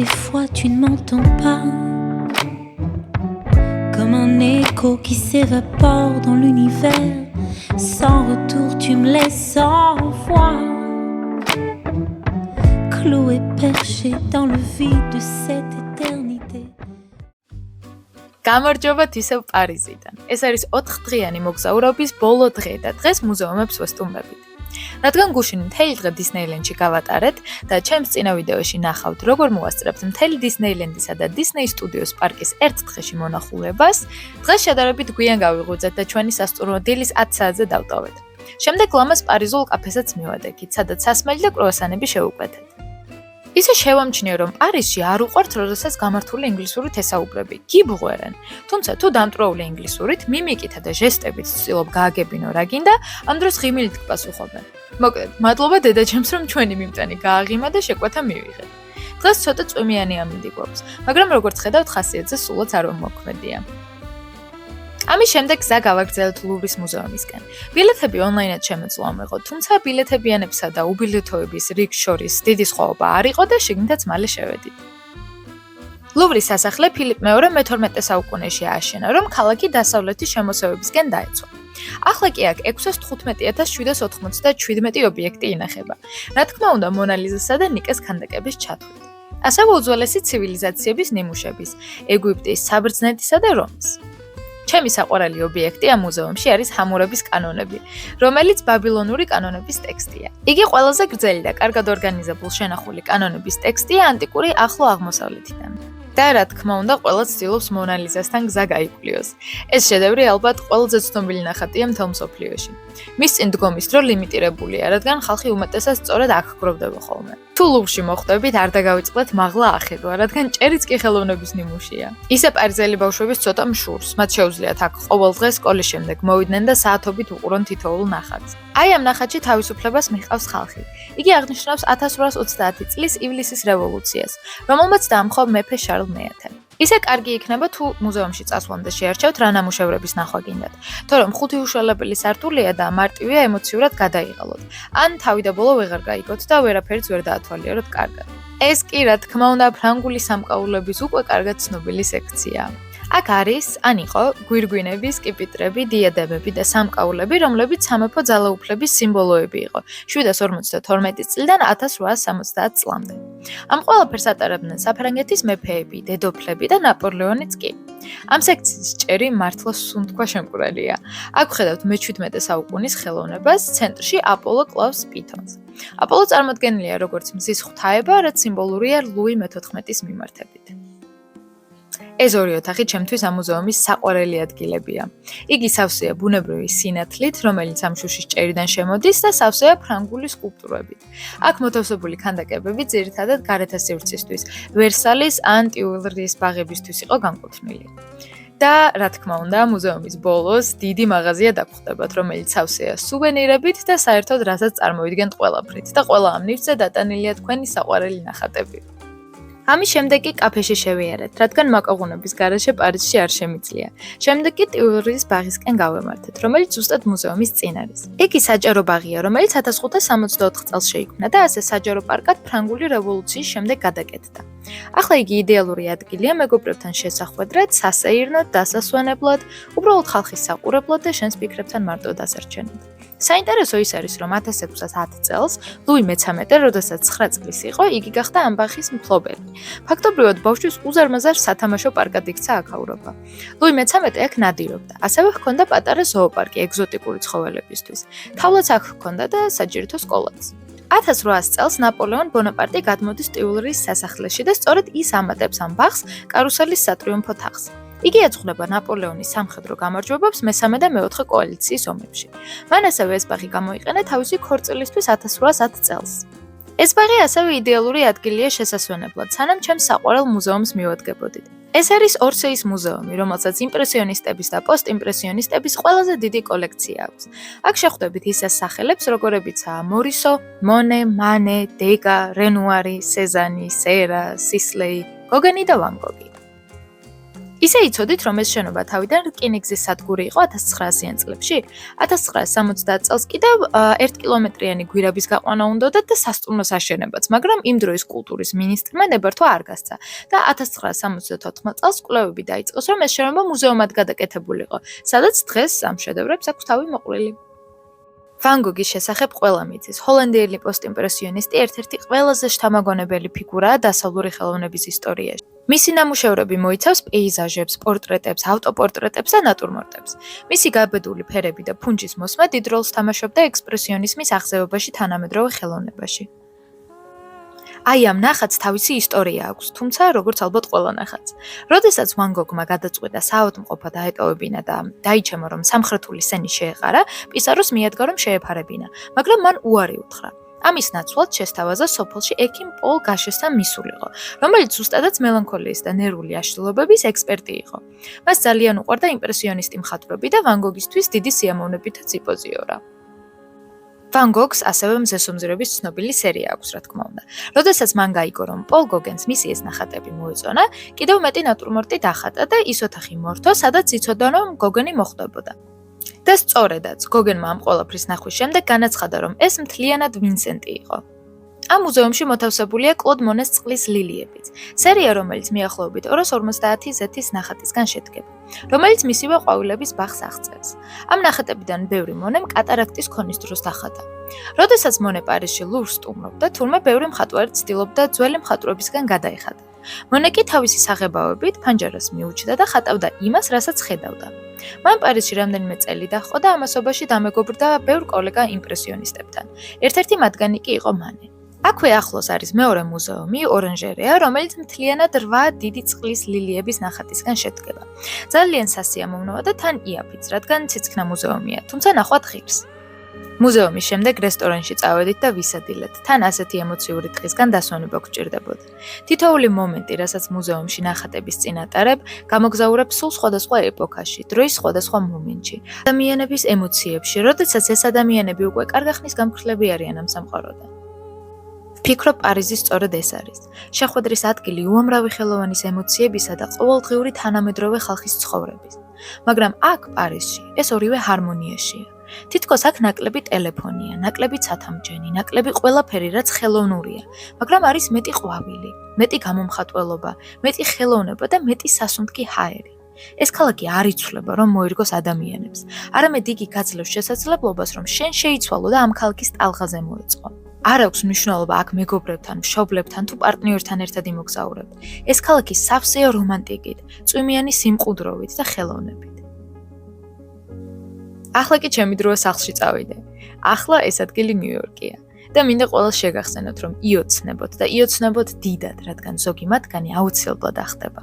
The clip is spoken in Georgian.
des fois tu ne m'entends pas. Comme un écho qui s'évapore dans l'univers. Sans retour tu me laisses sans voix. Cloué perché dans le vide de cette éternité. გამარჯობათ ისევ პარიზიდან. ეს არის 4 დღიანი მოგზაურობის ბოლო დღე და დღეს მუზეუმებს ვესტუმრებით. რადგან გუშინ მთელი დღე დისნეილენდში გავატარეთ და ჩემს წინა ვიდეოში ნახავთ, როგორ მოვასწრებთ მთელი დისნეილენდისა და დისნეი სტუდიოს პარკის ერთ დღეში მონახულებას, დღეს შედარებით გვიან გავიღვიძეთ და ჩვენი სასტუმრო დილის 10 საათზე დავტოვეთ. შემდეგ ლამას პარიზულ კაფესაც მივადექით, სადაც სასმელი და კრუასანები შევუკვეთეთ. ისე შევამჩნიე, რომ პარიზში არ უყვართ, როდესაც გამართული ინგლისურით ესაუბრები. გიბღვერენ. თუმცა თუ დამტვრეული ინგლისურით, მიმიკითა და ჟესტებით ვცდილობ გააგებინო რა გინდა, ამ დროს ღიმილით გპასუხობენ. მოკლედ, მადლობა დედაჩემს, რომ ჩვენი მიმტანი გააღიმა და შეკვეთა მივიღეთ. დღეს ცოტა წვიმიანი ამინდი გვაქვს, მაგრამ როგორც ხედავთ, ხასიათზე სულაც არ მომოქმედია. ამის შემდეგ გზა გავაგრძელებთ ლუვრის მუზეუმისკენ. ბილეთები ონლაინად შემეძლო ამეღო, თუმცა ბილეთებიანებსა და უბილეთოების რიგ შორის დიდი სხვაობა არ იყო და შიგნითაც მალე შევედით. ლუვრის სასახლე ფილიპ მეორე მე-12 საუკუნეში ააშენა, რომ ქალაქი დასავლეთის შემოსევებისკენ დაეცვა. ახლა კი აქ 615,797 ობიექტი ინახება. რა თქმა უნდა, მონალიზასა და ნიკეს ქანდაკების ჩათვლით. ასევე უძველესი ცივილიზაციების ნიმუშების, ეგვიპტის, საბერძნეთისა და რომის. ჩემი საყვარელი ობიექტი ამ მუზეუმში არის ჰამურაბის კანონები, რომელიც ბაბილონური კანონების ტექსტია. იგი ყველაზე გრძელი და კარგად ორგანიზებული შენახული კანონების ტექსტია ანტიკური ახლო აღმოსავლეთიდან. და რა თქმა უნდა, ყველა ცდილობს მონალიზასთან გზა გაიკვლიოს. ეს შედევრი ალბათ ყველაზე ცნობილი ნახატია მთელ მსოფლიოში. მის წინ დგომის დრო ლიმიტირებულია, რადგან ხალხი უმეტესად სწორედ აქ გროვდება ხოლმე. თუ ლუვრში მოხვდებით, არ დაგავიწყდეთ მაღლა ახედვა, რადგან ჭერიც კი ხელოვნების ნიმუშია. ისე პარიზელი ბავშვების ცოტა მშურს, მათ შეუძლიათ აქ ყოველ დღე სკოლის შემდეგ მოვიდნენ და საათობით უყურონ თითოეულ ნახატს. აი ამ ნახატში თავისუფლებას მიჰყავს ხალხი. იგი აღნიშნავს 1830 წლის ივლისის რევოლუციას, რომელმაც დაამხო მეფე შარლ მეათე. ისე კარგი იქნება თუ მუზეუმში წასვლამდე შეარჩევთ რა ნამუშევრების ნახვა გინდათ, თორემ 5 უშუალებელი სართულია და მარტივია ემოციურად გადაიღალოთ. ან თავი და ბოლო ვეღარ გაიგოთ და ვერაფერიც ვერ დაათვალიეროთ კარგად. ეს კი რა თქმა უნდა ფრანგული სამკაულების უკვე კარგად ცნობილი სექცია. აქ არის, ან იყო, გვირგვინები, სკიპიტრები, დიადემები და სამკაულები, რომლებიც სამეფო ძალაუფლების სიმბოლოები იყო 752 წლიდან 1870 წლამდე. ამ ყველაფერს ატარებდნენ საფრანგეთის მეფეები, დედოფლები და ნაპოლეონიც კი. ამ სექციის ჭერი მართლა სუნთქვა შემკვრელია. აქ ხედავთ მე-17 საუკუნის ხელოვნებას, ცენტრში აპოლო კლავს პითონს. აპოლო წარმოდგენილია როგორც მზის ღვთაება, რაც სიმბოლურია ლუი მე-14-ის მიმართებით. ეს ორი ოთახი ჩემთვის ამ მუზეუმის საყვარელი ადგილებია. იგი სავსეა ბუნებრივი სინათლით, რომელიც ამ შუშის ჭერიდან შემოდის და სავსეა ფრანგული სკულპტურებით. აქ მოთავსებული ქანდაკებები ძირითადად გარეთა სივრცისთვის, ვერსალის ან ტიულრის ბაღებისთვის იყო განკუთვნილი. და რა თქმა უნდა, მუზეუმის ბოლოს დიდი მაღაზია დაგხვდებათ, რომელიც სავსეა სუვენირებით და საერთოდ რასაც წარმოიდგენთ ყველაფრით და ყველა ამ ნივთზე დატანილია თქვენი საყვარელი ნახატები. ამის შემდეგ კი კაფეში შევიარეთ, რადგან მაკაღუნების გარეშე პარიზში არ შემიძლია. შემდეგ კი ტიულრის ბაღისკენ გავემართეთ, რომელიც ზუსტად მუზეუმის წინ არის. იგი საჯარო ბაღია, რომელიც 1564 წელს შეიქმნა და ასე საჯარო პარკად ფრანგული რევოლუციის შემდეგ გადაკეთდა. ახლა იგი იდეალური ადგილია მეგობრებთან შესახვედრად, სასეირნოდ, დასასვენებლად, უბრალოდ ხალხის საყურებლად და შენს ფიქრებთან მარტო დასარჩენად. საინტერესო ის არის, რომ 1610 წელს ლუი მე-13, როდესაც 9 წლის იყო, იგი გახდა ამ ბაღის მფლობელი. ფაქტობრივად ბავშვის უზარმაზარ სათამაშო პარკად იქცა აქაურობა. ლუი მე-13 აქ ნადირობდა. ასევე ჰქონდა პატარა ზოოპარკი ეგზოტიკური ცხოველებისთვის. თავლაც აქ ჰქონდა და საჯირითო სკოლაც. 1800 წელს ნაპოლეონ ბონაპარტი გადმოდის ტიულრის სასახლეში და სწორედ ის ამატებს ამ ბაღს კარუსელის სატრიუმფო თაღს. იგი ეძღვნება ნაპოლეონის სამხედრო გამარჯვებებს მე-3 და მე-4 კოალიციის ომებში. მან ასევე ეს ბაღი გამოიყენა თავისი ქორწილისთვის 1810 წელს. ეს ბაღი ასევე იდეალური ადგილია შესასვენებლად, სანამ ჩემს საყვარელ მუზეუმს მივადგებოდით. ეს არის ორსეის მუზეუმი, რომელსაც იმპრესიონისტების და პოსტიმპრესიონისტების ყველაზე დიდი კოლექცია აქვს. აქ შეხვდებით ისეთ სახელებს, როგორებიცაა მორისო, მონე, მანე, დეგა, რენუარი, სეზანი, სერა, სისლეი, გოგენი და ვან გოგი. ისე იცოდით, რომ ეს შენობა თავიდან რკინიგზის სადგური იყო 1900-იან წლებში? 1970 წელს კიდევ 1 კილომეტრიანი გვირაბის გაყვანა უნდოდა და სასტუმროს აშენებაც, მაგრამ იმ დროის კულტურის მინისტრმა ნებართვა არ გასცა და 1974 წელს კვლევები დაიწყოს, რომ ეს შენობა მუზეუმად გადაკეთებულიყო, სადაც დღეს ამ შედევრებს აქვს თავი მოყვლილი. ვან გოგის შესახებ ყველა მიცის. ჰოლანდიელი პოსტიმპრესიონისტი ერთ-ერთი ყველაზე შთამაგონებელი ფიგურაა დასავლური ხელოვნების ისტორიაში. მისი ნამუშევრები მოიცავს პეიზაჟებს, პორტრეტებს, ავტოპორტრეტებს და ნატურმორტებს. მისი გაბედული ფერები და ფუნჯის მოსმა დიდ როლს თამაშობდა ექსპრესიონიზმის აღზევებაში თანამედროვე ხელოვნებაში. აი ამ ნახატს თავისი ისტორია აქვს, თუმცა როგორც ალბათ ყველა ნახატს. როდესაც ვან გოგმა გადაწყვიტა საავადმყოფო დაეტოვებინა და დაიჩემო, რომ სამხრეთული სენი შეეყარა, პისაროს მიადგა, რომ შეეფარებინა, მაგრამ მან უარი უთხრა. ამის ნაცვლად შესთავაზა სოფელში ექიმ პოლ გაშესთან მისულიყო, რომელიც ზუსტადაც მელანქოლიის და ნერვული აშლილობების ექსპერტი იყო. მას ძალიან უყვარდა იმპრესიონისტი მხატვრები და ვან გოგისთვის დიდი სიამოვნებითაც იპოზიორა. ვან გოგს ასევე მზესუმზირების ცნობილი სერია აქვს, რა თქმა უნდა. როდესაც მან გაიგო, რომ პოლ გოგენს მისი ეს ნახატები მოეწონა, კიდევ მეტი ნატურმორტი დახატა და ის ოთახი მორთო, სადაც იცოდა, რომ გოგენი მოხვდებოდა. და სწორედაც, გოგენმა ამ ყველაფრის ნახვის შემდეგ განაცხადა, რომ ეს მთლიანად ვინსენტი იყო. ამ მუზეუმში მოთავსებულია კლოდ მონეს წყლის ლილიებიც, სერია, რომელიც მიახლოებით 250 ზეთის ნახატისგან შედგება, რომელიც მისივე ყვავილების ბაღს აღწევს. ამ ნახატებიდან ბევრი მონემ კატარაქტის ქონის დროს დახატა. როდესაც მონე პარიზში ლუვრს სტუმრობდა, თურმე ბევრი მხატვარი ცდილობდა ძველი მხატვრებისგან გადაეხადა. მონე კი თავისი საღებავებით ფანჯარას მიუჩნდა და ხატავდა იმას, რასაც ხედავდა. მან პარიზში რამდენიმე წელი დაჰყო და ამასობაში დამეგობრდა ბევრ კოლეგა იმპრესიონისტებთან. ერთ-ერთი მათგანი კი იყო მანე. აქვე ახლოს არის მეორე მუზეუმი, ორანჟერეა, რომელიც მთლიანად 8 დიდი წყლის ლილიების ნახატისგან შედგება. ძალიან სასიამოვნოა და თან იაფიც, რადგან ციცქნა მუზეუმია, თუმცა ნახვად ღირს. მუზეუმის შემდეგ რესტორანში წავედით და ვისადილეთ. თან ასეთი ემოციური დღისგან დასვენება გვჭირდებოდა. თითოეული მომენტი, რასაც მუზეუმში ნახატების წინ ატარებ, გამოგზაურებ სულ სხვადასხვა ეპოქაში, დროის სხვადასხვა მომენტში, ადამიანების ემოციებში, როდესაც ეს ადამიანები უკვე კარგა ხნის გამქრლები არიან ამ სამყაროდან. ვფიქრობ, პარიზი სწორედ ეს არის. შეხვედრის ადგილი უამრავი ხელოვანის ემოციებისა და ყოველდღიური თანამედროვე ხალხის ცხოვრების. მაგრამ აქ, პარიზში, ეს ორივე ჰარმონიაშია. თითქოს აქ ნაკლები ტელეფონია, ნაკლები ცათამბჯენი, ნაკლები ყველაფერი, რაც ხელოვნურია, მაგრამ არის მეტი ყვავილი, მეტი გამომხატველობა, მეტი ხელოვნება და მეტი სასუნთქი ჰაერი. ეს ქალაქი არ იცვლება, რომ მოირგოს ადამიანებს. არამედ იგი გაძლევს შესაძლებლობას, რომ შენ შეიცვალო და ამ ქალაქის ტალღაზე მოეწყო. არ აქვს მნიშვნელობა აქ მეგობრებთან, მშობლებთან თუ პარტნიორთან ერთად იმოგზაურებ. ეს ქალაქი სავსეა რომანტიკით, წვიმიანი სიმყუდროვით და ხელოვნებით. ახლა კი ჩემი დროა სახლში წავიდე. ახლა ეს ადგილი ნიუ-იორკია და მინდა ყველას შეგახსენოთ, რომ იოცნებოთ და იოცნებოთ დიდად, რადგან ზოგი მათგანი აუცილებლად ახდება.